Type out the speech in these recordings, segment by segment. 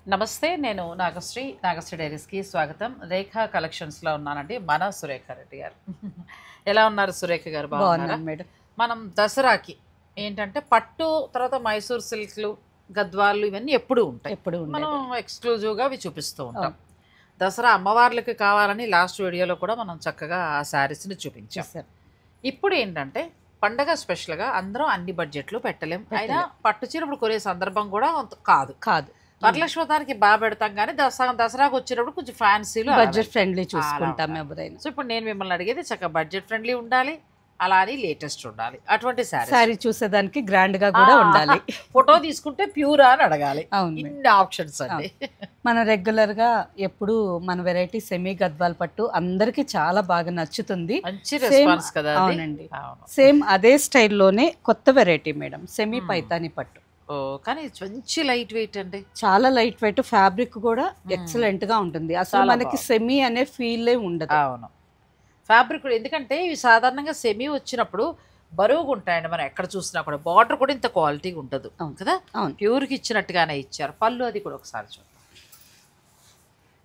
నమస్తే, నేను నాగశ్రీ. నాగశ్రీ డైరీస్కి స్వాగతం. రేఖా కలెక్షన్స్లో ఉన్నానండి. మన సురేఖ రెడ్డి గారు. ఎలా ఉన్నారు సురేఖ గారు? బాగున్నారా మేడం? మనం దసరాకి ఏంటంటే పట్టు, తర్వాత మైసూర్ సిల్క్లు, గద్వాళ్ళు ఇవన్నీ ఎప్పుడు ఉంటాయి. మనం ఎక్స్క్లూజివ్గా అవి చూపిస్తూ ఉంటాం. దసరా అమ్మవార్లకి కావాలని లాస్ట్ వీడియోలో కూడా మనం చక్కగా ఆ శారీస్ని చూపించాం. ఇప్పుడు ఏంటంటే పండగ స్పెషల్గా అందరం అన్ని బడ్జెట్లు పెట్టలేం. అయినా పట్టు చీర ఇప్పుడు కొనే సందర్భం కూడా కాదు. వరలక్ష్మతానికి బాగా పెడతాం, కానీ దసరాకు వచ్చినప్పుడు కొంచెం ఫ్యాన్సీలు బడ్జెట్ ఫ్రెండ్లీ చూసుకుంటాం ఎవరైనా. సో ఇప్పుడు నేను మిమ్మల్ని అడిగేది చక్కగా బడ్జెట్ ఫ్రెండ్లీ ఉండాలి, అలా అని లేటెస్ట్ ఉండాలి. అటువంటి శారీ చూసేదానికి గ్రాండ్ గా కూడా ఉండాలి. ఫోటో తీసుకుంటే ప్యూరా అని అడగాలి. ఇన్ని ఆప్షన్స్ అండి. మన రెగ్యులర్ గా ఎప్పుడు మన వెరైటీ సెమీ గద్వాల్ పట్టు అందరికి చాలా బాగా నచ్చుతుంది. మంచి రెస్పాన్స్ కదా. అవునండి, సేమ్ అదే స్టైల్లోనే కొత్త వెరైటీ మేడం, సెమీ పైతాని పట్టు. కానీ మంచి లైట్ వెయిట్ అండి, చాలా లైట్ వెయిట్. ఫ్యాబ్రిక్ కూడా ఎక్సలెంట్ గా ఉంటుంది. అసలు మనకి సెమీ అనే ఫీల్ ఉండదు. అవును, ఫ్యాబ్రిక్ ఎందుకంటే ఇవి సాధారణంగా సెమీ వచ్చినప్పుడు బరువుగా ఉంటాయండి. మనం ఎక్కడ చూసినా కూడా బార్డర్ కూడా ఇంత క్వాలిటీగా ఉండదు కదా. ప్యూర్కి ఇచ్చినట్టుగానే ఇచ్చారు. పళ్ళు అది కూడా ఒకసారి చూద్దాం.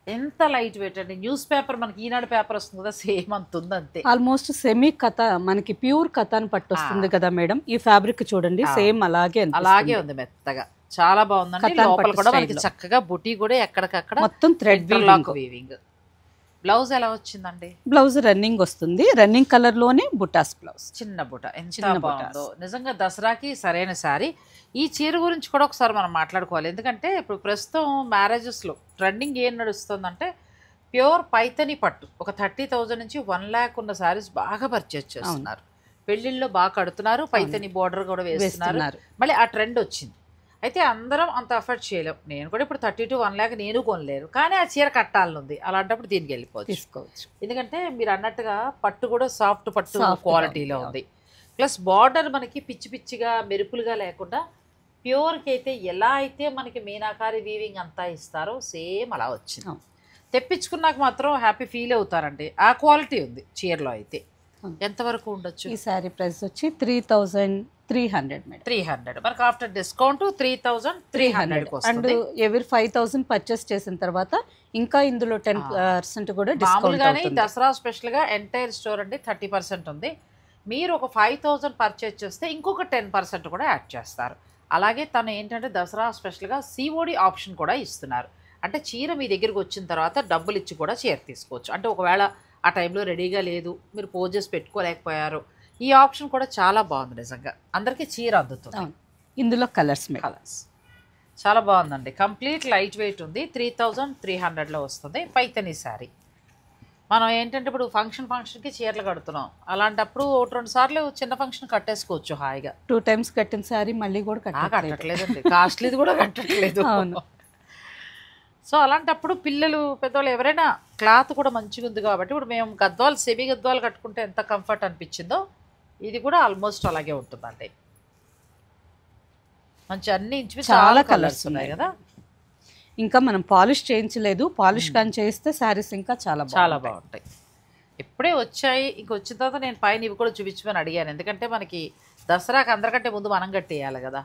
ఎంత లైట్ వెయిట్ అండి. న్యూస్ పేపర్ మనకి ఈనాడు పేపర్ వస్తుంది కదా, సేమ్ అంత ఉంది అంతే. ఆల్మోస్ట్ సెమీ కథ, మనకి ప్యూర్ కథాని పట్టు వస్తుంది కదా మేడం. ఈ ఫ్యాబ్రిక్ చూడండి, సేమ్ అలాగే ఉంది, మెత్తగా చాలా బాగుందండి. లోపల కూడా మనకి చక్కగా బుటీ కూడా ఎక్కడికక్కడ మొత్తం థ్రెడ్ వీవింగ్. బ్లౌజ్ ఎలా వచ్చిందండి? బ్లౌజ్ రన్నింగ్ వస్తుంది. రన్నింగ్ కలర్ లోనే బుటాస్ బ్లౌజ్, చిన్న బుట. ఎంత బాగుందో నిజంగా. దసరాకి సరైన శారీ. ఈ చీర గురించి కూడా ఒకసారి మనం మాట్లాడుకోవాలి. ఎందుకంటే ఇప్పుడు ప్రస్తుతం మ్యారేజెస్లో ట్రెండింగ్ ఏం నడుస్తుందంటే ప్యూర్ పైతని పట్టు. ఒక 30,000 నుంచి 1 lakh ఉన్న శారీస్ బాగా పర్చేజ్ చేస్తున్నారు. పెళ్లిళ్ళలో బాగా కడుతున్నారు, పైతని బోర్డర్ కూడా వేస్తున్నారు. మళ్ళీ ఆ ట్రెండ్ వచ్చింది. అయితే అందరం అంత ఎఫర్ట్ చేయలేం. నేను కూడా ఇప్పుడు 30 to 1 lakh నేను కొనలేరు, కానీ ఆ చీర కట్టాలని ఉంది. అలాంటప్పుడు దీనికి వెళ్ళిపోవచ్చు. ఎందుకంటే మీరు అన్నట్టుగా పట్టు కూడా సాఫ్ట్ పట్టు క్వాలిటీలో ఉంది. ప్లస్ బార్డర్ మనకి పిచ్చి పిచ్చిగా మెరుపులుగా లేకుండా ప్యూర్కి అయితే ఎలా అయితే మనకి మీనాకారి వీవింగ్ అంతా ఇస్తారో సేమ్ అలా వచ్చింది. తెప్పించుకున్నాక మాత్రం హ్యాపీ ఫీల్ అవుతారండి. ఆ క్వాలిటీ ఉంది చీరలో. అయితే ఎంతవరకు ఉండొచ్చు? ఈ శారీ ప్రైస్ వచ్చి 3,300 మేడం. 300 మనకు ఆఫ్టర్ డిస్కౌంట్ 3,300. అండ్ ఎవరి 5,000 పర్చేస్ చేసిన తర్వాత ఇంకా ఇందులో 10% కూడా డిస్కౌంట్. కానీ దసరా స్పెషల్గా ఎంటైర్ స్టోర్ అండి 30% ఉంది. మీరు ఒక 5,000 పర్చేస్ చేస్తే ఇంకొక 10% కూడా యాడ్ చేస్తారు. అలాగే తను ఏంటంటే దసరా స్పెషల్గా COD ఆప్షన్ కూడా ఇస్తున్నారు. అంటే చీర మీ దగ్గరికి వచ్చిన తర్వాత డబ్బులు ఇచ్చి కూడా చీర తీసుకోవచ్చు. అంటే ఒకవేళ ఆ టైంలో రెడీగా లేదు, మీరు పోజెస్ పెట్టుకోలేకపోయారు, ఈ ఆప్షన్ కూడా చాలా బాగుంది. నిజంగా అందరికీ చీర అందుతుంది. ఇందులో కలర్స్ చాలా బాగుందండి. కంప్లీట్ లైట్ వెయిట్ ఉంది. 3,300లో వస్తుంది. పైతని శారీ. మనం ఏంటంటే ఇప్పుడు ఫంక్షన్కి చీరలు కడుతున్నాం. అలాంటప్పుడు 1-2 సార్లు చిన్న ఫంక్షన్ కట్టేసుకోవచ్చు హాయిగా. 2 times కట్టిన శారీ మళ్ళీ కూడా కట్టట్లేదండి. కాస్ట్లీది కూడా కట్టట్లేదు. సో అలాంటప్పుడు పిల్లలు పెద్దవాళ్ళు ఎవరైనా క్లాత్ కూడా మంచిగా ఉంది కాబట్టి, ఇప్పుడు మేము గద్వాలు సెమీ గద్వాలు కట్టుకుంటే ఎంత కంఫర్ట్ అనిపించిందో ఇది కూడా ఆల్మోస్ట్ అలాగే ఉంటుందండి. మంచి అన్ని చాలా కలర్స్ ఉన్నాయి కదా. ఇంకా మనం పాలిష్ చేయించలేదు. పాలిష్ కానీ చేస్తే శారీస్ ఇంకా చాలా బాగుంటాయి. ఇప్పుడే వచ్చాయి. ఇంక వచ్చిన తర్వాత నేను పైన ఇవి కూడా చూపించమని అడిగాను. ఎందుకంటే మనకి దసరాకి అందరికంటే ముందు మనం కట్టేయాలి కదా.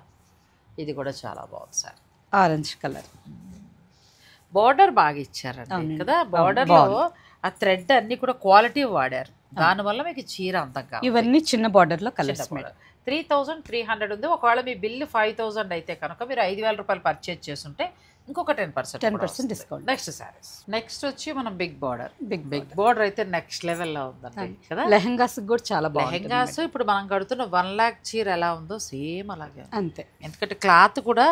ఇది కూడా చాలా బాగుంది సార్. Orange colour. బార్డర్ బాగా ఇచ్చారండి కదా. బార్డర్లో ఆ థ్రెడ్ అన్ని కూడా క్వాలిటీ వాడారు. దానివల్ల మీకు చీర అందంగా. ఇవన్నీ చిన్న బార్డర్లో కలర్స్. 3,300 ఉంది. ఒకవేళ మీ బిల్లు 5,000 అయితే కనుక మీరు 5,000 రూపాయలు పర్చేజ్ చేస్తుంటే ఇంకొక 10% డిస్కౌంట్. నెక్స్ట్ శారీస్. నెక్స్ట్ వచ్చి మనం బిగ్ బార్డర్ అయితే నెక్స్ట్ లెవెల్లో ఉందండి కదా. లెహంగాస్ కూడా చాలా బాగుంది. లెహంగాస్ ఇప్పుడు మనం కడుతున్న 1 lakh చీర ఎలా ఉందో సేమ్ అలాగే అంతే. ఎందుకంటే క్లాత్ కూడా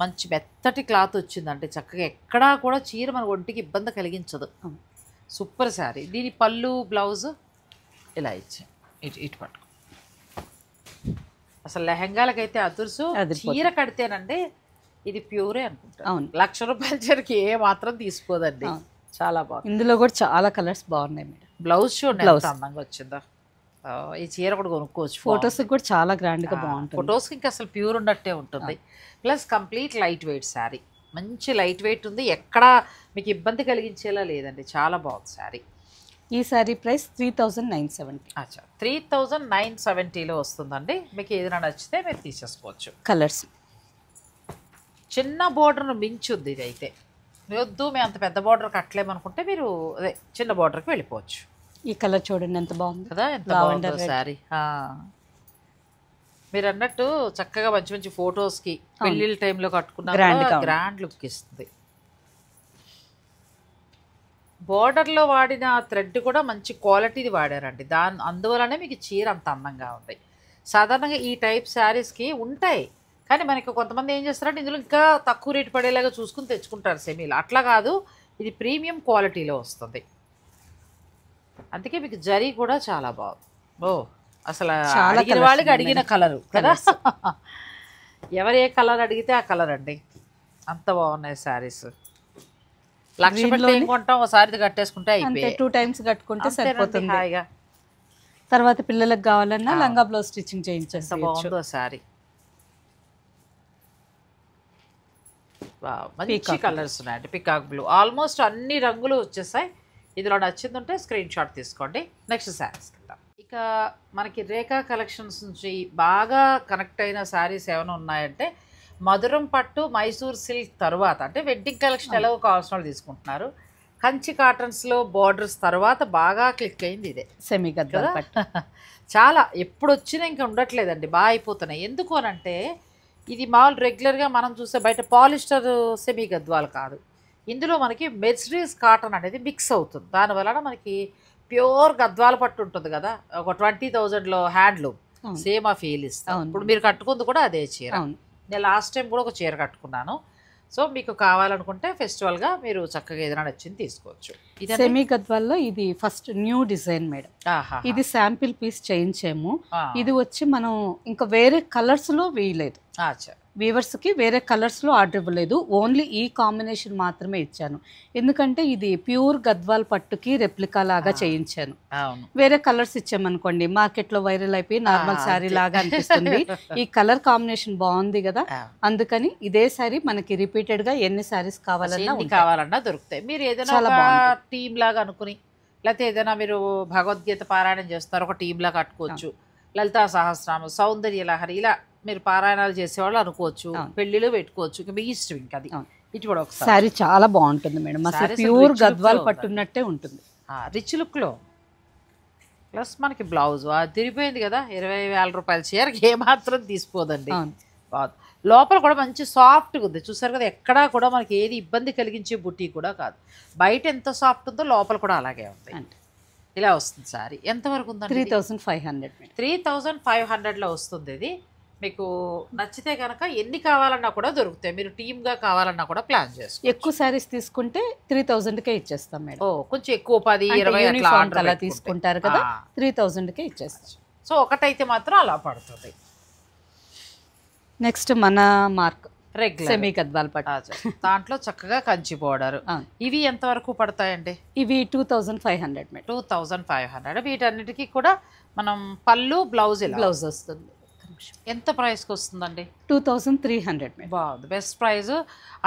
మంచి మెత్తటి క్లాత్ వచ్చిందంటే చక్కగా ఎక్కడా కూడా చీర మన ఒంటికి ఇబ్బంది కలిగించదు. సూపర్ శారీ. దీని పళ్ళు బ్లౌజ్ ఇలా ఇచ్చాం. ఇటు పట్టుకో. అసలు లెహంగాలకైతే అదుర్సు. చీర కడితేనండి ఇది ప్యూరే అనుకుంటా. 1,00,000 రూపాయల చీరకి ఏ మాత్రం తీసుకోదండి. చాలా బాగుంది. ఇందులో కూడా చాలా కలర్స్ బాగున్నాయి మేడం. బ్లౌజ్ చూడండి ఎంత అందంగా వచ్చిందో. ఈ చీర కూడా కొనుక్కోవచ్చు. ఫొటోస్ కూడా చాలా గ్రాండ్ గా బాగుంటుంది. ఫొటోస్కి ఇంకా అసలు ప్యూర్ ఉన్నట్టే ఉంటుంది. Plus complete light weight sari. మంచి లైట్ వెయిట్ ఉంది. ఎక్కడా మీకు ఇబ్బంది కలిగించేలా లేదండి. చాలా బాగుంది శారీ. ఈ శారీ ప్రైస్ 3,970. 3,970లో వస్తుందండి. మీకు ఏదైనా నచ్చితే మీరు తీసేసుకోవచ్చు. కలర్స్ చిన్న బోర్డర్ను మించుంది ఇది అయితే. వద్దు మేము అంత పెద్ద బార్డర్ కట్టలేమనుకుంటే మీరు అదే చిన్న బార్డర్కి వెళ్ళిపోవచ్చు. ఈ కలర్ చూడండి ఎంత బాగుంది కదా, ఎంత Lavender బాగుందో red. శారీ. మీరు అన్నట్టు చక్కగా మంచి మంచి ఫొటోస్కి పెళ్ళిళ్ళ టైంలో కట్టుకున్నా Grand గా ఉంది. గ్రాండ్ లుక్ ఇస్తుంది. బోర్డర్లో వాడిన థ్రెడ్ కూడా మంచి క్వాలిటీది వాడారండి, అందువలనే మీకు చీర అంత అందంగా ఉంది. సాధారణంగా ఈ టైప్ శారీస్కి ఉంటాయి, కానీ మనకి కొంతమంది ఏం చేస్తారంటే ఇందులో ఇంకా తక్కువ రేటు పడేలాగా చూసుకుని తెచ్చుకుంటారు సెమీలు. అట్లా కాదు, ఇది ప్రీమియం క్వాలిటీలో వస్తుంది. అందుకే మీకు జరీ కూడా చాలా బాగుంది. ఓ అసలు చాలా అడిగిన colours వాళ్ళకి ఉన్నాయి అడిగిన కలరు కదా. ఎవరు ఏ కలర్ అడిగితే ఆ కలర్ అండి, అంత బాగున్నాయి శారీస్. లక్ష పెట్టి ఏం కొంటాం, ఒకసారి కట్టేసుకుంటే అంతే అయిపోయాయి. 2 times కట్టుకుంటే అంతేనండి, సరిపోతుంది. హాయిగా. తర్వాత పిల్లలకు కావాలన్నా లంగా బ్లౌజ్ స్టిచ్చింగ్ ఎంత చేయించేసి బాగుందో శారీ. మంచి కలర్స్ ఉన్నాయండి. పికాక్ బ్లూ, ఆల్మోస్ట్ అన్ని రంగులు వచ్చేసాయి. ఇందులో నచ్చింది ఉంటే స్క్రీన్ షాట్ తీసుకోండి. నెక్స్ట్ శారీస్ వెళ్దాం. ఇక మనకి రేఖా కలెక్షన్స్ నుంచి బాగా కనెక్ట్ అయిన శారీస్ ఏమైనా ఉన్నాయంటే మధురం పట్టు, మైసూర్ సిల్క్ తర్వాత, అంటే వెడ్డింగ్ కలెక్షన్ ఎలాగో కావాల్సిన వాళ్ళు తీసుకుంటున్నారు. కంచి కాటన్స్లో బార్డర్స్ తర్వాత బాగా క్లిక్ అయింది ఇదే సెమీ గద్వాల్ కదా. పట్టు. చాలా ఎప్పుడు వచ్చినా ఇంకా ఉండట్లేదండి, బాగా అయిపోతున్నాయి. ఎందుకు అని అంటే ఇది మామూలు రెగ్యులర్గా మనం చూసే బయట పాలిస్టర్ సెమీ గద్వాల్ కాదు, ఇందులో మనకి మెర్సరీస్ కాటన్ అనేది మిక్స్ అవుతుంది. దానివలన మనకి ప్యూర్ గద్వాల పట్టు ఉంటుంది కదా, ఒక 20,000లో హ్యాండ్లూమ్ సేమ్ ఆ ఫీల్ ఇస్తాం. ఇప్పుడు మీరు కట్టుకుంది కూడా అదే చీర. నేను లాస్ట్ టైం కూడా ఒక చీర కట్టుకున్నాను. సో మీకు కావాలనుకుంటే ఫెస్టివల్గా మీరు చక్కగా ఏదైనా నచ్చింది తీసుకోవచ్చు. సెమీ గద్వాల్లో ఇది ఫస్ట్ న్యూ డిజైన్ మేడం. ఇది శాంపిల్ పీస్ చేయించాము. ఇది వచ్చి మనం ఇంకా వేరే కలర్స్ లో వేయలేదు, వీవర్స్ కి వేరే కలర్స్ లో ఆర్డర్ ఇవ్వలేదు, ఓన్లీ ఈ కాంబినేషన్ మాత్రమే ఇచ్చాను. ఎందుకంటే ఇది ప్యూర్ గద్వాల్ పట్టుకి రెప్లికా లాగా చేయించాను. వేరే కలర్స్ ఇచ్చామనుకోండి మార్కెట్ లో వైరల్ అయిపోయి నార్మల్ శారీ లాగా అనిపిస్తుంది. ఈ కలర్ కాంబినేషన్ బాగుంది కదా, అందుకని ఇదే శారీ మనకి రిపీటెడ్ గా ఎన్ని శారీస్ కావాలన్నా దొరుకుతాయి. మీరు ఏదైనా టీమ్ లాగా అనుకుని, లేకపోతే ఏదైనా మీరు భగవద్గీత పారాయణం చేస్తారు ఒక టీమ్ లాగా కట్టుకోవచ్చు. లలితా సహస్రనామం, సౌందర్య లహరి, ఇలా మీరు పారాయణాలు చేసేవాళ్ళు అనుకోవచ్చు, పెళ్లిలో పెట్టుకోవచ్చు. ఇంకా మీ ఇష్టం. ఇంకా అది ఇటు కూడా ఒకసారి శారీ చాలా బాగుంటుంది మేడం, అసలు ప్యూర్ గద్వాల్ పట్టున్నట్టే ఉంటుంది, రిచ్ లుక్లో. ప్లస్ మనకి బ్లౌజ్ తిరిగిపోయింది కదా, 20,000 రూపాయల చీరకి ఏమాత్రం తీసిపోదండి. బాగుంది. లోపల కూడా మంచి సాఫ్ట్గా ఉంది, చూసారు కదా. ఎక్కడా కూడా మనకి ఏది ఇబ్బంది కలిగించే బుట్టి కూడా కాదు. బయట ఎంత సాఫ్ట్ ఉందో లోపల కూడా అలాగే ఉంది. ఇలా వస్తుంది సారీ. ఎంతవరకు ఉందండి? 3,500. 3,500లో వస్తుంది. ఇది మీకు నచ్చితే కనుక ఎన్ని కావాలన్నా కూడా దొరుకుతాయి. మీరు టీమ్గా కావాలన్నా కూడా ప్లాన్ చేసుకోవచ్చు. ఎక్కువ శారీస్ తీసుకుంటే 3,000కే ఇచ్చేస్తాం మేడం. కొంచెం ఎక్కువ 10-20 అలా తీసుకుంటారు కదా, 3,000కే ఇచ్చేస్తాం. సో ఒకటైతే మాత్రం అలా పడుతుంది. నెక్స్ట్ మన మార్క్ రెగ్యులర్ సెమీ గద్వాల్ పట్టు, దాంట్లో చక్కగా కంచి బోర్డర్. ఇవి ఎంతవరకు పడతాయండి? ఇవి 2,500 మేడం. 2,500. వీటన్నిటికీ కూడా మనం పళ్ళు బ్లౌజ్ వస్తుంది. ఎంత ప్రైస్కి వస్తుందండి? 2,300 మేడం. బాగుంది, బెస్ట్ ప్రైస్.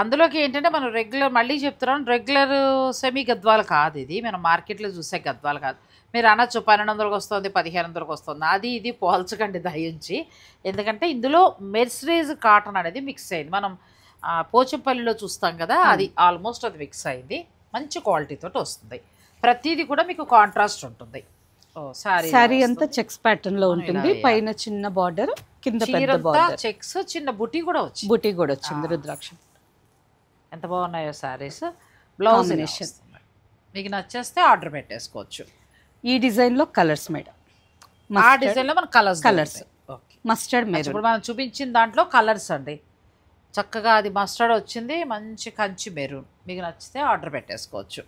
అందులోకి ఏంటంటే మనం రెగ్యులర్, మళ్ళీ చెప్తున్నాం, రెగ్యులర్ సెమీ గద్వాలు కాదు ఇది. మనం మార్కెట్లో చూసే గద్వాలు కాదు. మీరు అనొచ్చు 1,200కి వస్తుంది, 1,500కి వస్తుంది. అది ఇది పోల్చకండి దయించి. ఎందుకంటే ఇందులో మెర్సరైజ్ కాటన్ అనేది మిక్స్ అయింది. మనం పోచంపల్లిలో చూస్తాం కదా, అది ఆల్మోస్ట్ అది మిక్స్ అయింది. మంచి క్వాలిటీతో వస్తుంది. ప్రతిదీ కూడా మీకు కాంట్రాస్ట్ ఉంటుంది. సారీ అంతా చెక్స్ ప్యాటర్న్ లో ఉంటుంది, పైన చిన్న బార్డర్, కింద పెద్ద బార్డర్, చెక్స్, చిన్న బుటీ కూడా వచ్చింది. బుటీ కూడా వచ్చింది, రుద్రాక్ష. ఎంత బాగున్నాయో సారీస్. బ్లౌజ్ మీకు నచ్చేస్తే ఆర్డర్ పెట్టేసుకోవచ్చు. ఈ డిజైన్ లో కలర్స్ మేడం, ఆ డిజైన్ లో మన కలర్స్ మస్టర్డ్ మెరూన్. ఇప్పుడు మనం చూపించిన దాంట్లో కలర్స్ అండి. చక్కగా అది మస్టర్డ్ వచ్చింది, మంచి కంచి మెరూన్. మీకు నచ్చితే ఆర్డర్ పెట్టేసుకోవచ్చు.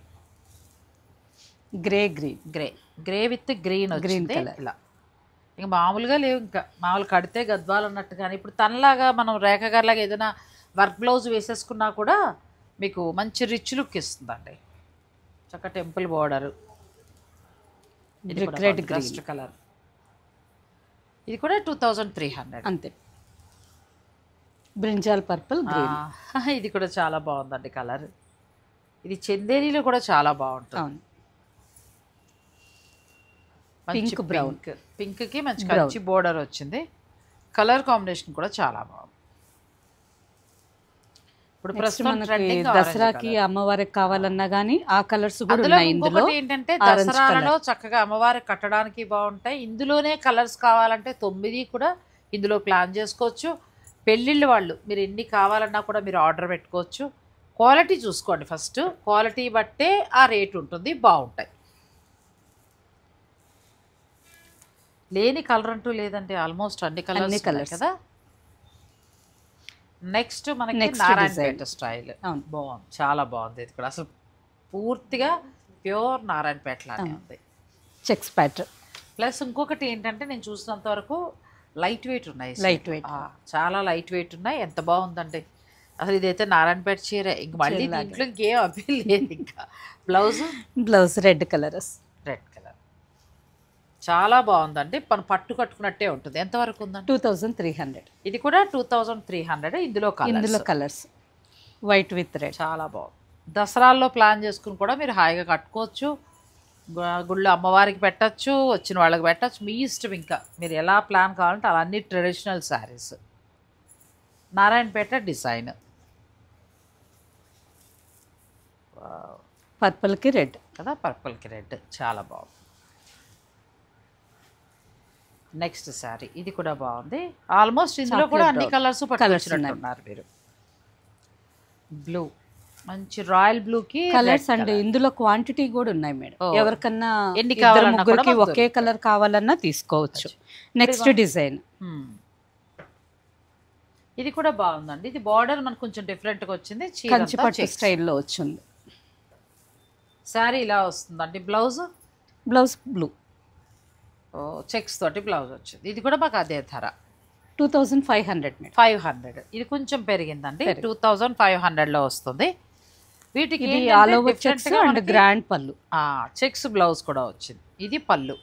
Grey with green colour. ఇలా ఇంకా మామూలుగా లేవు, ఇంకా మామూలు కడితే గద్వాలు అన్నట్టు. కానీ ఇప్పుడు తనలాగా మనం రేఖ గారిలాగా ఏదైనా వర్క్ బ్లౌజ్ వేసేసుకున్నా కూడా మీకు మంచి రిచ్ లుక్ ఇస్తుందండి. చక్క టెంపుల్ బోర్డర్, రెడ్ కలర్. ఇది కూడా 2,300 అంతే. బ్రింజాల్ పర్పుల్, ఇది కూడా చాలా బాగుందండి కలర్. ఇది చందేరీలో కూడా చాలా బాగుంటుంది. పింక్ బ్రౌన్, పింక్కి మంచి కంచి బోర్డర్ వచ్చింది. కలర్ కాంబినేషన్ కూడా చాలా బాగుంది. ఇప్పుడు Next ప్రస్తుతం మనకి ట్రెండింగ్ దసరాకి అమ్మవారికి కావాలన్నా గానీ ఆ కలర్స్ కూడా అందులో ఉన్నాయి ఇందులో. ఇంకొకటి ఏంటంటే Orange దసరాలలో చక్కగా అమ్మవారికి కట్టడానికి బాగుంటాయి. ఇందులోనే కలర్స్ కావాలంటే 9 కూడా ఇందులో ప్లాన్ చేసుకోవచ్చు. పెళ్ళిళ్ళు వాళ్ళు మీరు ఎన్ని కావాలన్నా కూడా మీరు ఆర్డర్ పెట్టుకోవచ్చు. క్వాలిటీ చూసుకోండి, ఫస్ట్ క్వాలిటీ బట్టే ఆ రేట్ ఉంటుంది, బాగుంటాయి. లేని కలర్ అంటూ లేదండి, ఆల్మోస్ట్ అన్ని కలర్స్ కదా. నెక్స్ట్ మనకి నారాయణపేట స్టైల్ బాగుంది, చాలా బాగుంది. ఇది కూడా అసలు పూర్తిగా ప్యూర్ నారాయణపేట లానే ఉంది. చెక్స్ ప్యాటర్న్ ప్లస్ ఇంకొకటి ఏంటంటే నేను చూసినంత వరకు లైట్ వెయిట్ ఉన్నాయి, లైట్ వెయిట్ చాలా లైట్ వెయిట్ ఉన్నాయి. ఎంత బాగుందండి అసలు. ఇదైతే నారాయణపేట చీర, ఇంక మళ్ళీ దీంట్లో ఇంకేం అప్పీల్ లేదు. ఇంకా బ్లౌజ్ రెడ్ కలర్, చాలా బాగుందండి. మనం పట్టు కట్టుకున్నట్టే ఉంటుంది. ఎంతవరకు ఉందండి? 2300. ఇది కూడా 2300. ఇందులో కలర్స్ వైట్ విత్ రెడ్, చాలా బాగుంది. దసరాల్లో ప్లాన్ చేసుకుని కూడా మీరు హాయిగా కట్టుకోవచ్చు. గుళ్ళు అమ్మవారికి పెట్టచ్చు, వచ్చిన వాళ్ళకి పెట్టచ్చు, మీ ఇష్టం. ఇంకా మీరు ఎలా ప్లాన్ కావాలంటే అలా అన్ని ట్రెడిషనల్ శారీస్. నారాయణపేట డిజైన్, పర్పుల్కి రెడ్ కదా, పర్పుల్కి రెడ్ చాలా బాగుంది. నెక్స్ట్ శారీ ఇది కూడా బాగుంది. ఆల్మోస్ట్ ఇందులో కూడా అన్ని కలర్స్ పట్టుకున్నారు మీరు. బ్లూ, మంచి రాయల్ బ్లూకి కలర్స్ అండి. ఇందులో క్వాంటిటీ కూడా ఉన్నాయి మేడం. ఎవరికన్నా ముగ్గురికి ఒకే కలర్ కావాలన్నా తీసుకోవచ్చు. నెక్స్ట్ డిజైన్ ఇది కూడా బాగుందండి. ఇది బార్డర్ మనకు కొంచెం డిఫరెంట్ గా వచ్చింది, కంచిపట్టు స్టైల్లో వచ్చింది. శారీ ఇలా వస్తుందండి. బ్లౌజ్ బ్లూ చెక్స్ తోటి బ్లౌజ్ వచ్చింది. ఇది కూడా మాకు అదే ధర 2500. 500. ఇది కొంచెం పెరిగిందండి, 2500లో వస్తుంది. వీటికి all over checks and grand పళ్ళు, చెక్స్ బ్లౌజ్ కూడా వచ్చింది. ఇది పళ్ళు,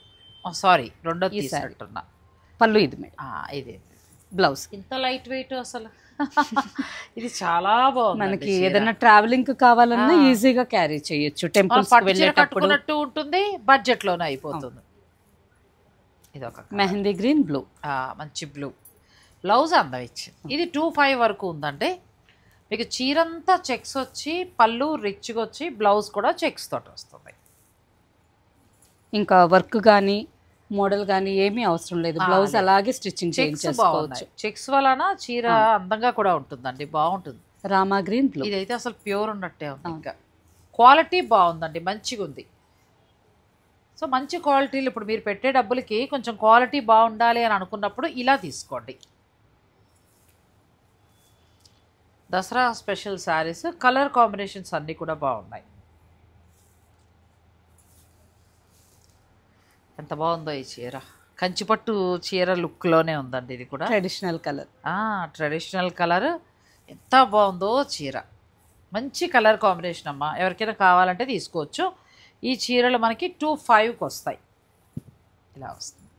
సారీ రెండో తీసుకుంటున్నా పళ్ళు. ఇది మేడం ఇది బ్లౌజ్. ఇంత లైట్ వెయిట్ అసలు. ఇది చాలా బాగుంది. మనకి ఏదైనా ట్రావెలింగ్ కావాలన్నా ఈజీగా క్యారీ చేయొచ్చు. టెంపుల్స్ కట్టుకున్నట్టు ఉంటుంది, బడ్జెట్ లోనే అయిపోతుంది. ఇది ఒక మెహందీ గ్రీన్ బ్లూ, మంచి బ్లూ. బ్లౌజ్ అందం ఇచ్చింది. ఇది 25 వరకు ఉందండి. మీకు చీరంతా చెక్స్ వచ్చి, పళ్ళు రిచ్గా వచ్చి, బ్లౌజ్ కూడా చెక్స్ తోటి వస్తుంది. ఇంకా వర్క్ కానీ మోడల్ కానీ ఏమీ అవసరం లేదు. బ్లౌజ్ అలాగే స్టిచ్చింగ్ చేసుకోవచ్చు. చెక్స్ వలన చీర అందంగా కూడా ఉంటుందండి, బాగుంటుంది. రామా గ్రీన్ బ్లూ, ఇదైతే అసలు ప్యూర్ ఉన్నట్టే ఉంది. ఇంకా క్వాలిటీ బాగుందండి, మంచిగా ఉంది. సో మంచి క్వాలిటీలు ఇప్పుడు మీరు పెట్టే డబ్బులకి కొంచెం క్వాలిటీ బాగుండాలి అని అనుకున్నప్పుడు ఇలా తీసుకోండి. Dasara special saris, colour combinations అన్నీ కూడా బాగున్నాయి. ఎంత బాగుందో ఈ చీర, కంచిపట్టు చీర లుక్లోనే ఉందండి. ఇది కూడా ట్రెడిషనల్ కలర్, ట్రెడిషనల్ కలర్. ఎంత బాగుందో చీర, మంచి కలర్ కాంబినేషన్ అమ్మా. ఎవరికైనా కావాలంటే తీసుకోవచ్చు. ఈ చీరలు మనకి 25కి వస్తాయి. ఇలా వస్తుంది.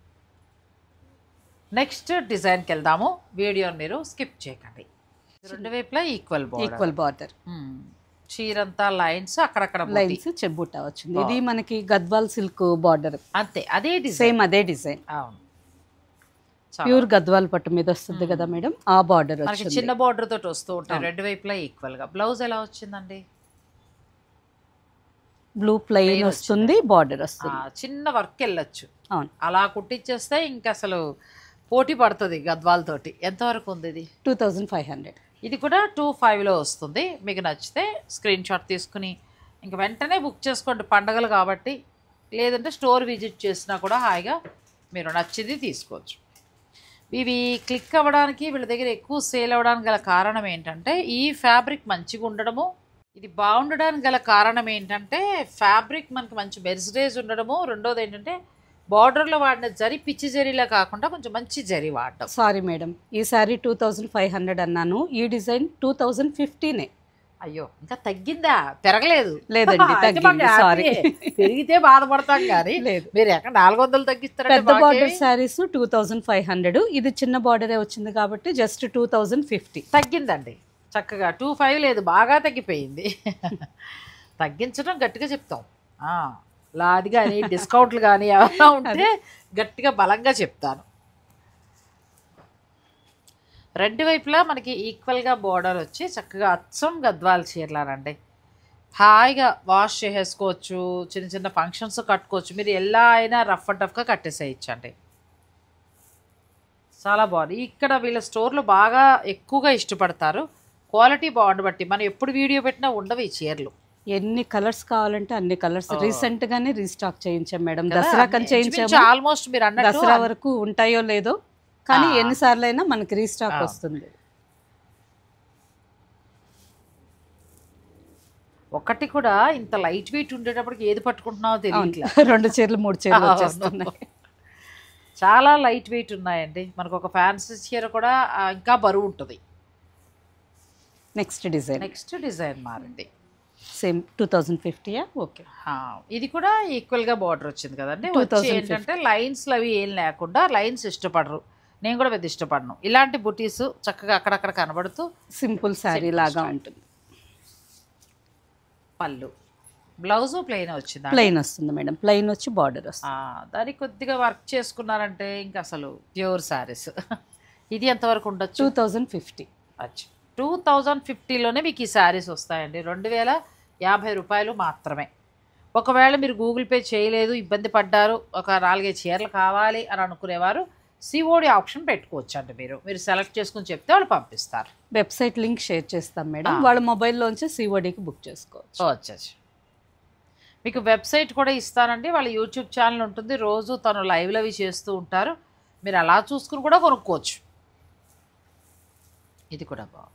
నెక్స్ట్ డిజైన్కి వెళ్దాము. వీడియోని మీరు స్కిప్ చేయకండి. రెండు వైపులా ఈక్వల్ బార్డర్, చీరంతా లైన్స్, అక్కడక్కడ లైన్స్, చెబ్బుట్ట వచ్చింది. ఇది మనకి గద్వాల్ సిల్క్ బార్డర్, అంతే అదే డిజైన్, సేమ్ అదే డిజైన్. అవును, ప్యూర్ గద్వాల్ పట్టు మీద వస్తుంది కదా మేడం, ఆ బార్డర్ మనకి చిన్న బార్డర్ తోటి వస్తూ ఉంటాయి రెండు వైపులా ఈక్వల్ గా. బ్లౌజ్ ఎలా వచ్చిందండి? బ్లూ ప్లెయిన్ వస్తుంది, బార్డర్ వస్తుంది. చిన్న వర్క్ వెళ్ళొచ్చు. అవును, అలా కుట్టించేస్తే ఇంకా అసలు పోటీ పడుతుంది గద్వాల్ తోటి. ఎంతవరకు ఉంది ఇది? 2500. ఇది కూడా 25లో వస్తుంది. మీకు నచ్చితే స్క్రీన్ షాట్ తీసుకుని ఇంక వెంటనే బుక్ చేసుకోండి, పండగలు కాబట్టి. లేదంటే స్టోర్ విజిట్ చేసినా కూడా హాయిగా మీరు నచ్చింది తీసుకోవచ్చు. ఇవి క్లిక్ అవ్వడానికి, వీళ్ళ దగ్గర ఎక్కువ సేల్ అవ్వడానికి గల కారణం ఏంటంటే ఈ ఫ్యాబ్రిక్ మంచిగా ఉండడము. ఇది బాగుండడానికి గల కారణం ఏంటంటే ఫ్యాబ్రిక్ మనకి మంచి మెర్సిడేజ్ ఉండడము. రెండోది ఏంటంటే బార్డర్లో వాడిన జరి పిచ్చి జరీలా కాకుండా కొంచెం మంచి జరీ వాడడం. సారీ మేడం, ఈ సారీ 2500 అన్నాను, ఈ డిజైన్ 2015. అయ్యో, ఇంకా తగ్గిందా? పెరగలేదు. లేదండి, తగ్గింది. సారీ, పెరిగితే బాధపడతాం కానీ మీరు ఎక్కడ 400 తగ్గిస్తారు. పెద్ద బార్డర్ శారీస్ 2500, ఇది చిన్న బార్డరే వచ్చింది కాబట్టి జస్ట్ 2050 తగ్గిందండి. చక్కగా 25 లేదు, బాగా తగ్గిపోయింది. తగ్గించడం గట్టిగా చెప్తాం. లాది కానీ డిస్కౌంట్లు కానీ ఏమైనా ఉంటే గట్టిగా బలంగా చెప్తాను. రెండు వైపులా మనకి ఈక్వల్గా బోర్డర్ వచ్చి చక్కగా అచ్చం గద్వాల చీరలానండి. హాయిగా వాష్ చేసేసుకోవచ్చు, చిన్న చిన్న ఫంక్షన్స్ కట్టుకోవచ్చు. మీరు ఎలా అయినా రఫ్ అండ్ టఫ్గా కట్టేసేయచ్చండి. చాలా బాగుంది. ఇక్కడ వీళ్ళ స్టోర్లో బాగా ఎక్కువగా ఇష్టపడతారు, క్వాలిటీ బాగుండబట్టి. మనం ఎప్పుడు వీడియో పెట్టినా ఉండవు ఈ చీరలు. ఎన్ని కలర్స్ కావాలంటే అన్ని కలర్స్ రీసెంట్ గానే రీస్టాక్ చేయించాం మేడం. దసరా కని చేయించాము. ఆల్మోస్ట్ మీరు అన్నట్టు దసరా వరకు ఉంటాయో లేదో కానీ ఎన్నిసార్లు అయినా మనకి రీస్టాక్ వస్తుంది. ఒకటి కూడా ఇంత లైట్ వెయిట్ ఉండేటప్పటికి ఏది పట్టుకుంటున్నావో తెలియట్లేదు. 2 చీరలు 3 చీరలు వచ్చేస్తున్నాయి. చాలా లైట్ వెయిట్ ఉన్నాయండి. మనకు ఒక ఫ్యాన్సీ చీర కూడా ఇంకా బరువు ఉంటుంది. నెక్స్ట్ డిజైన్ మారింది. సేమ్ 2050. ఓకే, ఇది కూడా ఈక్వల్గా బార్డర్ వచ్చింది కదండి. ఏంటంటే లైన్స్లు అవి ఏం లేకుండా, లైన్స్ ఇష్టపడరు, నేను కూడా పెద్ద ఇష్టపడను. ఇలాంటి బుటీస్ చక్కగా అక్కడక్కడ కనబడుతూ సింపుల్ శారీ లాగా ఉంటుంది. పళ్ళు, బ్లౌజ్ ప్లెయిన్ వచ్చింది. ప్లెయిన్ వస్తుంది మేడం, ప్లెయిన్ వచ్చి బార్డర్ వస్తుంది. దానికి కొద్దిగా వర్క్ చేసుకున్నారంటే ఇంకా అసలు ప్యూర్ శారీస్. ఇది ఎంతవరకు ఉండొచ్చు? 2050. 2050లోనే మీకు ఈ శారీస్ వస్తాయండి. 2050 రూపాయలు మాత్రమే. ఒకవేళ మీరు గూగుల్ పే చేయలేదు, ఇబ్బంది పడ్డారు, ఒక 4-5 చీరలు కావాలి అని అనుకునేవారు సిఓడి ఆప్షన్ పెట్టుకోవచ్చు అండి. మీరు సెలెక్ట్ చేసుకుని చెప్తే వాళ్ళు పంపిస్తారు. వెబ్సైట్ లింక్ షేర్ చేస్తాం మేడం, వాళ్ళ మొబైల్లోంచి సిఓడికి బుక్ చేసుకోవచ్చు. మీకు వెబ్సైట్ కూడా ఇస్తానండి. వాళ్ళ యూట్యూబ్ ఛానల్ ఉంటుంది, రోజు తను లైవ్లు అవి చేస్తూ ఉంటారు. మీరు అలా చూసుకుని కూడా కొనుక్కోవచ్చు. ఇది కూడా బాగుంది,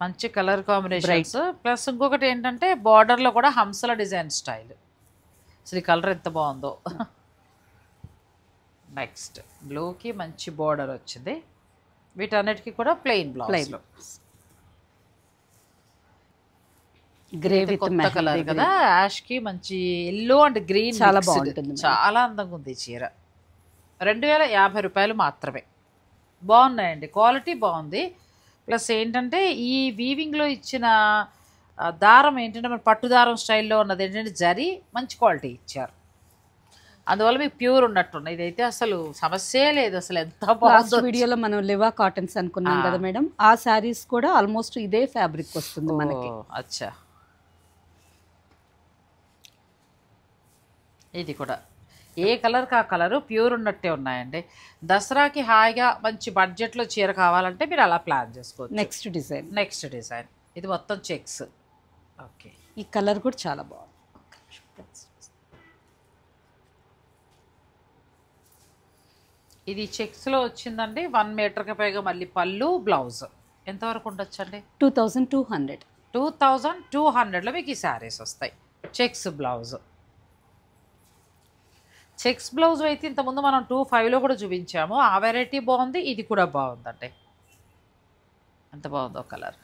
మంచి కలర్ కాంబినేషన్స్. ప్లస్ ఇంకొకటి ఏంటంటే బార్డర్లో కూడా హంసల డిజైన్ స్టైల్. అసలు ఈ కలర్ ఎంత బాగుందో. నెక్స్ట్ బ్లూకి మంచి బార్డర్ వచ్చింది. వీటన్నిటికీ కూడా ప్లెయిన్ బ్లౌజ్. గ్రే కొత్త కలర్ కదా, యాష్ కి మంచి ఎల్లో అండ్ గ్రీన్ చాలా బాగుంటుంది. చాలా అందంగా ఉంది చీర. 2050 రూపాయలు మాత్రమే. బాగున్నాయండి, క్వాలిటీ బాగుంది. ప్లస్ ఏంటంటే ఈ వీవింగ్లో ఇచ్చిన దారం ఏంటంటే మన పట్టు దారం స్టైల్లో ఉన్నది ఏంటంటే జరీ మంచి క్వాలిటీ ఇచ్చారు. అందువల్ల మీకు ప్యూర్ ఉన్నట్టున్నాయి. ఇదైతే అసలు సమస్యే లేదు. అసలు ఎంత బాగుంది. వీడియోలో మనం లివా కాటన్స్ అనుకున్నాం కదా మేడం, ఆ శారీస్ కూడా ఆల్మోస్ట్ ఇదే ఫ్యాబ్రిక్ వస్తుంది మనకి. అచ్చా, ఇది కూడా ఏ కలర్కి ఆ కలరు ప్యూర్ ఉన్నట్టే ఉన్నాయండి. దసరాకి హాయిగా మంచి బడ్జెట్లో చీర కావాలంటే మీరు అలా ప్లాన్ చేసుకోవచ్చు. నెక్స్ట్ డిజైన్ ఇది మొత్తం చెక్స్. ఓకే, ఈ కలర్ కూడా చాలా బాగుంది. ఇది చెక్స్లో వచ్చిందండి. 1 మీటర్కి పైగా మళ్ళీ పళ్ళు, బ్లౌజ్ ఎంతవరకు ఉండొచ్చు అండి? 2200లో మీకు ఈ శారీస్ వస్తాయి. Checks blouse. చెక్స్ బ్లౌజ్ అయితే ఇంతకుముందు మనం 25లో కూడా చూపించాము. ఆ వెరైటీ బాగుంది, ఇది కూడా బాగుందండి. ఎంత బాగుందో కలర్.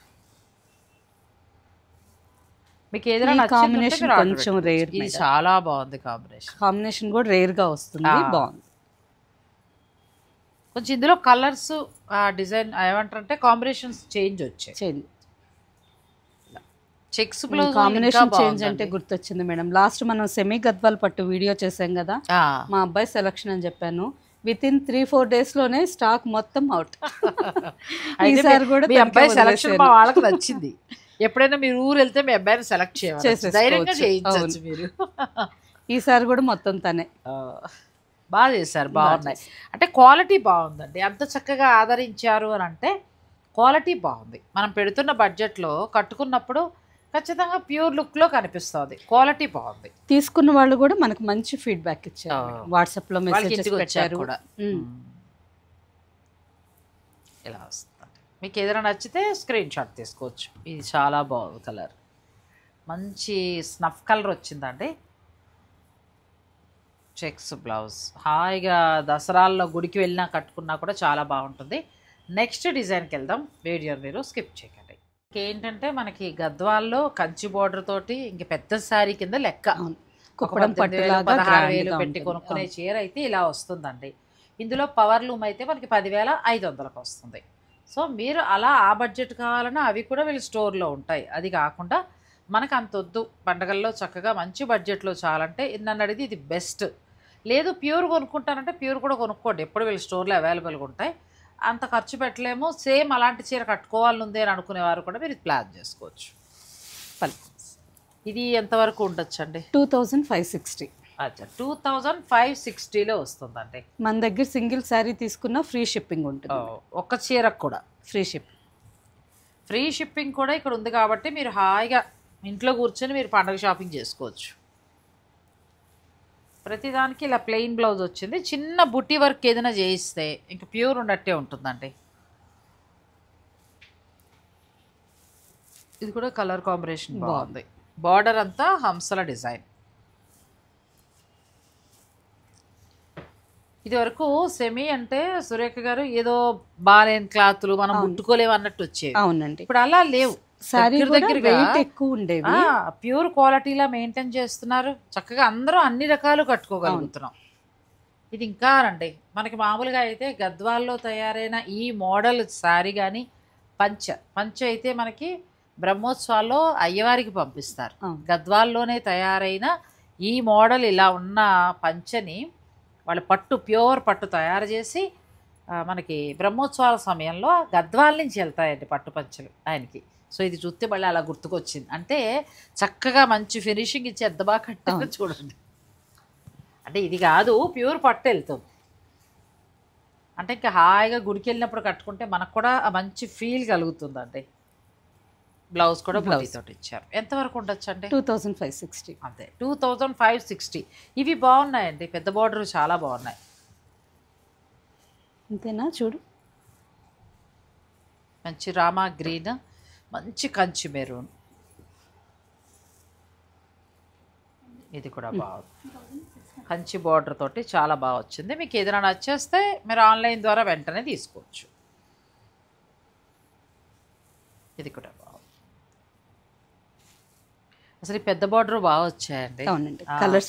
మీకు ఏదైనా కాంబినేషన్ కొంచెం రేర్, ఇది చాలా బాగుంది. కాంబినేషన్ కూడా రేర్గా వస్తుంది, బాగుంది. కొంచెం ఇందులో కలర్స్ డిజైన్ ఏమంటారంటే కాంబినేషన్స్ చేంజ్ వచ్చాయి. చెక్స్ బ్లౌజ్ కాంబినేషన్ చేంజ్ అంటే గుర్తొచ్చింది మేడం, లాస్ట్ మనం సెమీ గద్వాల్ పట్టు వీడియో చేసాం కదా, మా అబ్బాయి సెలక్షన్ అని చెప్పాను. వితిన్ 3-4 days లోనే స్టాక్ మొత్తం అవుట్. ఈసారి కూడా మీ అబ్బాయి సెలక్షన్ మా వాళ్ళకి నచ్చింది. ఎప్పుడైనా మీరు ఊరు వెళ్తే మీ అబ్బాయిని సెలెక్ట్ చేయాలి, ధైర్యంగా చేయించవచ్చు మీరు. ఈసారి కూడా మొత్తం తనే బాగా చేశారు, బాగున్నాయి. అంటే క్వాలిటీ బాగుందండి. అంత చక్కగా ఆదరించారు అని అంటే క్వాలిటీ బాగుంది. మనం పెడుతున్న బడ్జెట్లో కట్టుకున్నప్పుడు ఖచ్చితంగా ప్యూర్ లుక్లో కనిపిస్తుంది. క్వాలిటీ బాగుంది. తీసుకున్న వాళ్ళు కూడా మనకు మంచి ఫీడ్బ్యాక్ ఇచ్చారు, వాట్సాప్లో మెసేజ్ పెట్టారు కూడా. ఇలా వస్తుంది. మీకు ఏదైనా నచ్చితే స్క్రీన్ షాట్ తీసుకోవచ్చు. ఇది చాలా బాగుంది కలర్, మంచి స్నఫ్ కలర్ వచ్చిందండి. చెక్స్ బ్లౌజ్ హాయిగా దసరాల్లో గుడికి వెళ్ళినా కట్టుకున్నా కూడా చాలా బాగుంటుంది. నెక్స్ట్ డిజైన్కి వెళ్దాం. వీడియో మీరు స్కిప్ చేయకండి. ఏంటంటే మనకి గద్వాల్లో కంచి బోర్డర్ తోటి ఇంక పెద్ద శారీ కింద లెక్క. 16,000 పెట్టి కొనుక్కునే చీర అయితే ఇలా వస్తుందండి. ఇందులో పవర్ లూమ్ అయితే మనకి 10,500కి వస్తుంది. సో మీరు అలా ఆ బడ్జెట్ కావాలన్నా అవి కూడా వీళ్ళు స్టోర్లో ఉంటాయి. అది కాకుండా మనకు అంత వద్దు, పండగల్లో చక్కగా మంచి బడ్జెట్లో చాలంటే నన్ను అడిగి ఇది బెస్ట్. లేదు ప్యూర్ కొనుక్కుంటానంటే ప్యూర్ కూడా కొనుక్కోండి, ఎప్పుడు వీళ్ళు స్టోర్లో అవైలబుల్గా ఉంటాయి. అంత ఖర్చు పెట్టలేము, సేమ్ అలాంటి చీర కట్టుకోవాలని ఉంది అని అనుకునేవారు కూడా మీరు ప్లాన్ చేసుకోవచ్చు. ఇది ఎంతవరకు ఉండొచ్చండి? 2560. అచ్చా, 2560లో వస్తుందండి. మన దగ్గర సింగిల్ శారీ తీసుకున్న ఫ్రీ షిప్పింగ్ ఉంటుంది. ఒక చీరకు కూడా ఫ్రీ షిప్పింగ్ కూడా ఇక్కడ ఉంది కాబట్టి మీరు హాయిగా ఇంట్లో కూర్చొని మీరు పండగ షాపింగ్ చేసుకోవచ్చు. ప్రతిదానికి ఇలా ప్లెయిన్ బ్లౌజ్ వచ్చింది. చిన్న బుట్టి వర్క్ ఏదైనా చేయిస్తే ఇంకా ప్యూర్ ఉన్నట్టే ఉంటుందండి. ఇది కూడా కలర్ కాంబినేషన్ బాగుంది. బార్డర్ అంతా హంసల డిజైన్. ఇది వరకు సెమీ అంటే సురేఖ గారు ఏదో బాలేని క్లాతులు మనం ముట్టుకోలేము అన్నట్టు వచ్చేవి. అవునండి, ఇప్పుడు అలా లేవు. దగ్గరగా ఎక్కువ ఉండేవి. ప్యూర్ క్వాలిటీలా మెయింటైన్ చేస్తున్నారు. చక్కగా అందరూ అన్ని రకాలు కట్టుకోగలుగుతున్నాం. ఇది ఇంకా రండి, మనకి మామూలుగా అయితే గద్వాల్లో తయారైన ఈ మోడల్ శారీ కానీ పంచ అయితే మనకి బ్రహ్మోత్సవాల్లో అయ్యవారికి పంపిస్తారు. గద్వాల్లోనే తయారైన ఈ మోడల్ ఇలా ఉన్న పంచని వాళ్ళు ప్యూర్ పట్టు తయారు చేసి మనకి బ్రహ్మోత్సవాల సమయంలో గద్వాల నుంచి వెళ్తాయండి పట్టు పంచలు ఆయనకి. సో ఇది చూస్తే మళ్ళీ అలా గుర్తుకొచ్చింది. అంటే చక్కగా మంచి ఫినిషింగ్ ఇచ్చి ఎంత బాగా కట్టారో చూడండి. అంటే ఇది కాదు, ప్యూర్ పట్టు వెళ్తుంది. అంటే ఇంకా హాయిగా గుడికి వెళ్ళినప్పుడు కట్టుకుంటే మనకు కూడా మంచి ఫీల్ కలుగుతుందండి. బ్లౌజ్ కూడా తోటి ఇచ్చారు. ఎంతవరకు ఉండొచ్చు అండి? 2560. అంతే, 2560. ఇవి బాగున్నాయండి, పెద్ద బార్డర్ చాలా బాగున్నాయి. అంతేనా? చూడు, మంచి రామా గ్రీన్, మంచి కంచి మెరూన్. ఇది కూడా బాగుంది, కంచి బార్డర్ తోటి చాలా బాగా వచ్చింది. మీకు ఏదైనా నచ్చేస్తే మీరు ఆన్లైన్ ద్వారా వెంటనే తీసుకోవచ్చు. ఇది కూడా బాగుంది. అసలు ఈ పెద్ద బార్డర్ బాగా వచ్చాయండి.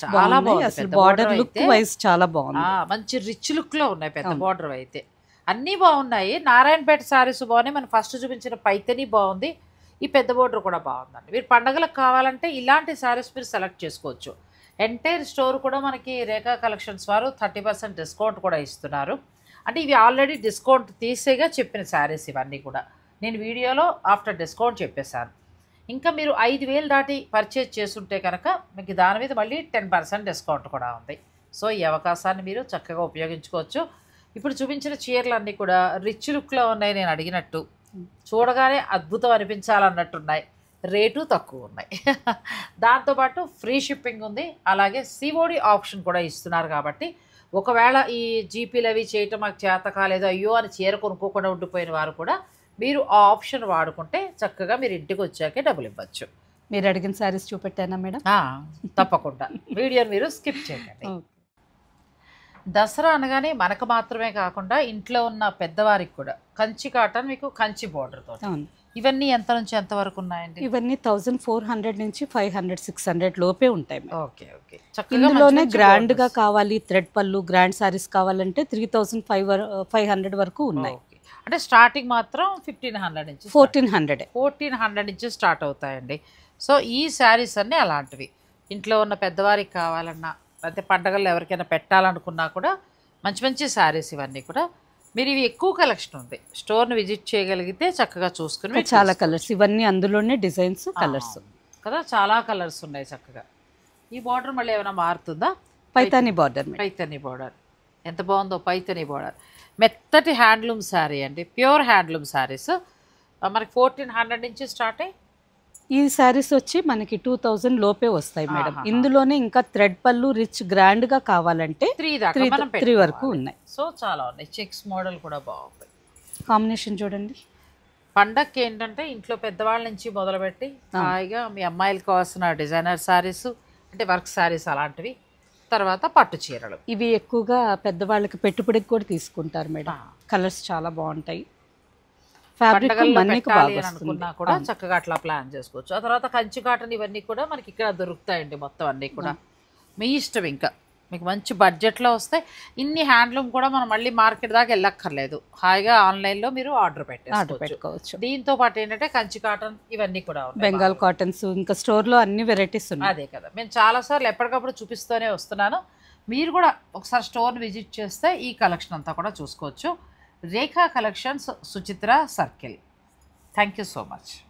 చాలా బాగుంది. బార్డర్ లుక్ వైస్ చాలా బాగుంది. మంచి రిచ్ లుక్ లో ఉన్నాయి పెద్ద బార్డర్ అయితే. అన్నీ బాగున్నాయి. నారాయణపేట శారీస్ బాగున్నాయి. మనం ఫస్ట్ చూపించిన పైతని బాగుంది. ఈ పెద్ద బార్డర్ కూడా బాగుందండి. మీరు పండగలకు కావాలంటే ఇలాంటి శారీస్ మీరు సెలెక్ట్ చేసుకోవచ్చు. ఎంటైర్ స్టోర్ కూడా మనకి రేఖా కలెక్షన్స్ వారు 30% డిస్కౌంట్ కూడా ఇస్తున్నారు. అంటే ఇవి ఆల్రెడీ డిస్కౌంట్ తీసేగా చెప్పిన శారీస్ ఇవన్నీ కూడా. నేను వీడియోలో ఆఫ్టర్ డిస్కౌంట్ చెప్పేశాను. ఇంకా మీరు 5000 దాటి పర్చేజ్ చేస్తుంటే కనుక మీకు దాని మీద మళ్ళీ 10% డిస్కౌంట్ కూడా ఉంది. సో ఈ అవకాశాన్ని మీరు చక్కగా ఉపయోగించుకోవచ్చు. ఇప్పుడు చూపించిన చీరలన్నీ కూడా రిచ్ లుక్లో ఉన్నాయి. నేను అడిగినట్టు చూడగానే అద్భుతం అనిపించాలన్నట్టున్నాయి. రేటు తక్కువ ఉన్నాయి. దాంతోపాటు ఫ్రీ షిప్పింగ్ ఉంది. అలాగే సిఓడి ఆప్షన్ కూడా ఇస్తున్నారు. కాబట్టి ఒకవేళ ఈ జీపీలు అవి చేయటం మాకు చేత కాలేదు, అయ్యో అని చీర కొనుక్కోకుండా ఉండిపోయిన వారు కూడా మీరు ఆ ఆప్షన్ వాడుకుంటే చక్కగా మీరు ఇంటికి వచ్చాకే డబ్బులు ఇవ్వచ్చు. మీరు అడిగిన శారీస్ చూపెట్టానా మేడం? తప్పకుండా వీడియోని మీరు స్కిప్ చేయండి. దసరా అనగానే మనకు మాత్రమే కాకుండా ఇంట్లో ఉన్న పెద్దవారికి కూడా కంచి కాటన్, మీకు కంచి బోర్డర్ తోటి ఇవన్నీ ఎంత నుంచి ఎంత వరకు ఉన్నాయండి? ఇవన్నీ 1400 నుంచి 500, 600 లోపే ఉంటాయి. Okay okay. ఇందులోనే గ్రాండ్ గా కావాలి, థ్రెడ్ పళ్ళు, గ్రాండ్ సారీస్ కావాలంటే 3500 వరకు ఉన్నాయి. అంటే స్టార్టింగ్ మాత్రం 1500 నుంచి 1400 నుంచి స్టార్ట్ అవుతాయండి. సో ఈ శారీస్ అన్నీ అలాంటివి. ఇంట్లో ఉన్న పెద్దవారికి కావాలన్నా, లేకపోతే పండగల్లో ఎవరికైనా పెట్టాలనుకున్నా కూడా మంచి మంచి శారీస్ ఇవన్నీ కూడా. మీరు ఇవి ఎక్కువ కలెక్షన్ ఉంది. స్టోర్ని విజిట్ చేయగలిగితే చక్కగా చూసుకుని చాలా కలర్స్, ఇవన్నీ అందులోనే డిజైన్స్, కలర్స్ కదా, చాలా కలర్స్ ఉన్నాయి చక్కగా. ఈ బార్డర్ మళ్ళీ ఏమైనా మారుతుందా? పైతానీ బార్డర్. పైతానీ బార్డర్ ఎంత బాగుందో. పైతానీ బార్డర్ మెత్తటి హ్యాండ్లూమ్ శారీ అండి, ప్యూర్ హ్యాండ్లూమ్ శారీస్. మనకి 1400 నుంచి స్టార్ట్ అయ్యి ఈ శారీస్ వచ్చి మనకి 2000 లోపే వస్తాయి మేడం. ఇందులోనే ఇంకా థ్రెడ్ పళ్ళు రిచ్ గ్రాండ్ గా కావాలంటే 3 వరకు ఉన్నాయి. సో చాలా ఉన్నాయి. చెక్స్ మోడల్ కూడా బాగుంది. కాంబినేషన్ చూడండి. పండగకి ఏంటంటే ఇంట్లో పెద్దవాళ్ళ నుంచి మొదలుపెట్టి హాయిగా మీ అమ్మాయిలకు కావాల్సిన డిజైనర్ శారీస్, అంటే వర్క్ శారీస్ అలాంటివి, తర్వాత పట్టు చీరలు. ఇవి ఎక్కువగా పెద్దవాళ్ళకి పెట్టుబడికి కూడా తీసుకుంటారు మేడం. కలర్స్ చాలా బాగుంటాయి. అనుకున్నా కూడా చక్కగా అట్లా ప్లాన్ చేసుకోవచ్చు. ఆ తర్వాత కంచి కాటన్ ఇవన్నీ కూడా మనకి ఇక్కడ దొరుకుతాయండి. మొత్తం అన్నీ కూడా మీ ఇష్టం. ఇంకా మీకు మంచి బడ్జెట్లో వస్తాయి. ఇన్ని హ్యాండ్లూమ్ కూడా మనం మళ్ళీ మార్కెట్ దాకా వెళ్ళక్కర్లేదు. హాయిగా ఆన్లైన్లో మీరు ఆర్డర్ పెట్టుకోవచ్చు. దీంతో పాటు ఏంటంటే కంచి కాటన్ ఇవన్నీ కూడా ఉన్నాయి, బెంగాల్ కాటన్స్, ఇంకా స్టోర్లో అన్ని వెరైటీస్ ఉన్నాయి. అదే కదా, నేను చాలాసార్లు ఎప్పటికప్పుడు చూపిస్తూనే వస్తున్నాను. మీరు కూడా ఒకసారి స్టోర్ని విజిట్ చేస్తే ఈ కలెక్షన్ అంతా కూడా చూసుకోవచ్చు. Rekha collections, Suchitra circle. Thank you so much.